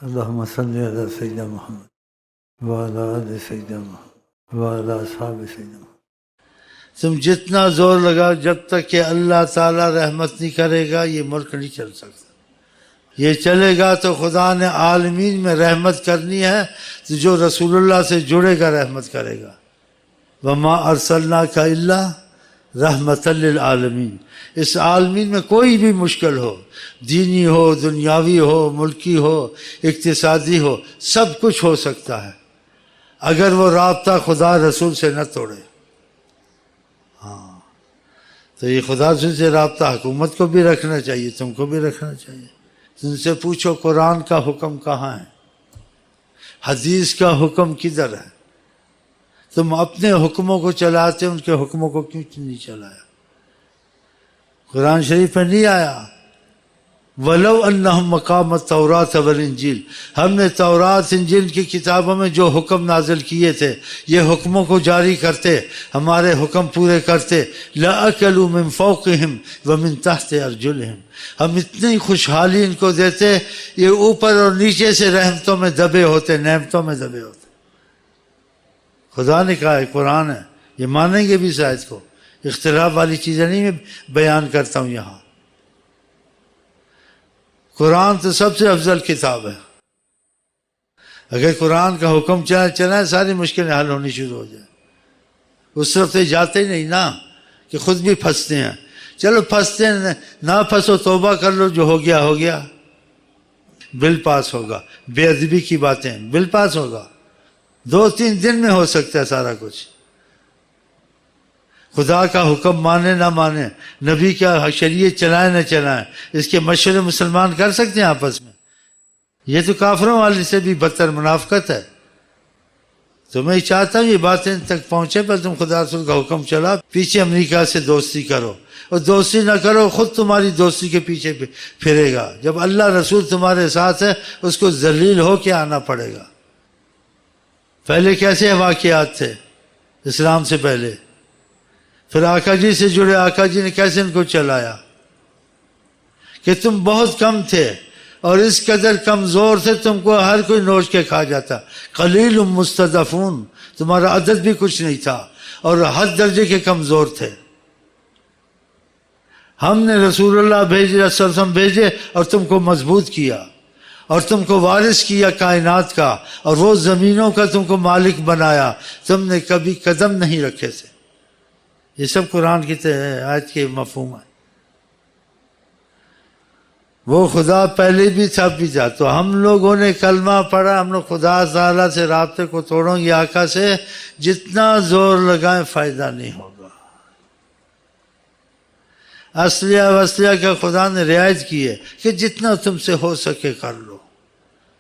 اللہم صلی علی سیدنا محمد وعلی آل سیدنا محمد وعلی اصحاب سیدنا محمد۔ تم جتنا زور لگاؤ، جب تک کہ اللہ تعالیٰ رحمت نہیں کرے گا یہ ملک نہیں چل سکتا۔ یہ چلے گا تو خدا نے عالمین میں رحمت کرنی ہے، تو جو رسول اللہ سے جڑے گا رحمت کرے گا۔ وما ارسلناک الا رحمت للعالمین۔ اس عالمین میں کوئی بھی مشکل ہو، دینی ہو، دنیاوی ہو، ملکی ہو، اقتصادی ہو، سب کچھ ہو سکتا ہے اگر وہ رابطہ خدا رسول سے نہ توڑے۔ تو یہ خدا سے رابطہ حکومت کو بھی رکھنا چاہیے، تم کو بھی رکھنا چاہیے۔ تم سے پوچھو قرآن کا حکم کہاں ہے، حدیث کا حکم کدھر ہے؟ تم اپنے حکموں کو چلاتے، ان کے حکموں کو کیوں نہیں چلایا؟ قرآن شریف میں نہیں آیا وَلَوْ أَنَّهُمْ مَقَامَ التَّوْرَاةَ وَالْإِنْجِيلِ؟ ہم نے تورات انجیل کی کتابوں میں جو حکم نازل کیے تھے، یہ حکموں کو جاری کرتے، ہمارے حکم پورے کرتے، لَأَكَلُوا مِنْ فَوْقِهِمْ وَمِنْ تَحْتِ أَرْجُلِهِمْ، ہم اتنی خوشحالی ان کو دیتے، یہ اوپر اور نیچے سے رحمتوں میں دبے ہوتے، نعمتوں میں دبے ہوتے۔ خدا نے کہا ہے، قرآن ہے، یہ مانیں گے بھی شاید کو، اختلاف والی چیزیں نہیں میں بیان کرتا ہوں یہاں۔ قرآن تو سب سے افضل کتاب ہے۔ اگر قرآن کا حکم چلائیں ساری مشکلیں حل ہونی شروع ہو جائیں۔ اس طرف سے جاتے ہی نہیں نا، کہ خود بھی پھنستے ہیں۔ چلو پھنستے ہیں، نہ پھنسو، توبہ کر لو، جو ہو گیا ہو گیا، بل پاس ہوگا۔ بے ادبی کی باتیں، بل پاس ہوگا، 2-3 دن میں ہو سکتا ہے سارا کچھ۔ خدا کا حکم مانے نہ مانے، نبی کا شریعت چلائیں نہ چلائیں، اس کے مشورے مسلمان کر سکتے ہیں آپس میں؟ یہ تو کافروں والے سے بھی بدتر منافقت ہے۔ تو میں چاہتا ہوں یہ باتیں تک پہنچے، پر تم خدا رسول کا حکم چلا، پیچھے امریکہ سے دوستی کرو، اور دوستی نہ کرو خود تمہاری دوستی کے پیچھے پھرے گا۔ جب اللہ رسول تمہارے ساتھ ہے، اس کو ذلیل ہو کے آنا پڑے گا۔ پہلے کیسے واقعات تھے اسلام سے پہلے؟ پھر آقا جی سے جڑے، آقا جی نے کیسے ان کو چلایا؟ کہ تم بہت کم تھے، اور اس قدر کمزور تھے تم کو ہر کوئی نوچ کے کھا جاتا۔ قلیل مستضعفون، تمہارا عدد بھی کچھ نہیں تھا، اور حد درجے کے کمزور تھے۔ ہم نے رسول اللہ بھیجے، صلی اللہ علیہ وسلم بھیجے، اور تم کو مضبوط کیا، اور تم کو وارث کیا کائنات کا، اور وہ زمینوں کا تم کو مالک بنایا، تم نے کبھی قدم نہیں رکھے تھے۔ یہ سب قرآن کی آیت کے مفہوم ہے۔ وہ خدا پہلے بھی تھا بھی تھا، تو ہم لوگوں نے کلمہ پڑھا، ہم لوگ خدا تعالیٰ سے رابطے کو توڑوں گے، آقا سے جتنا زور لگائیں فائدہ نہیں ہوگا۔ اصلیہ وصلیہ کا خدا نے رعایت کی ہے کہ جتنا تم سے ہو سکے کر لو۔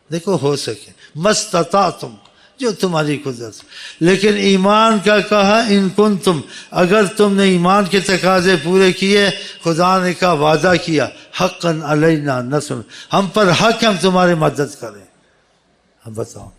دیکھو ہو سکے، مستطاعتم، جو تمہاری قدرت۔ لیکن ایمان کا کہا ان کنتم، اگر تم نے ایمان کے تقاضے پورے کیے، خدا نے کہا وعدہ کیا، حقا علینا نصر، ہم پر حق ہم تمہاری مدد کریں۔ اب بتاؤ۔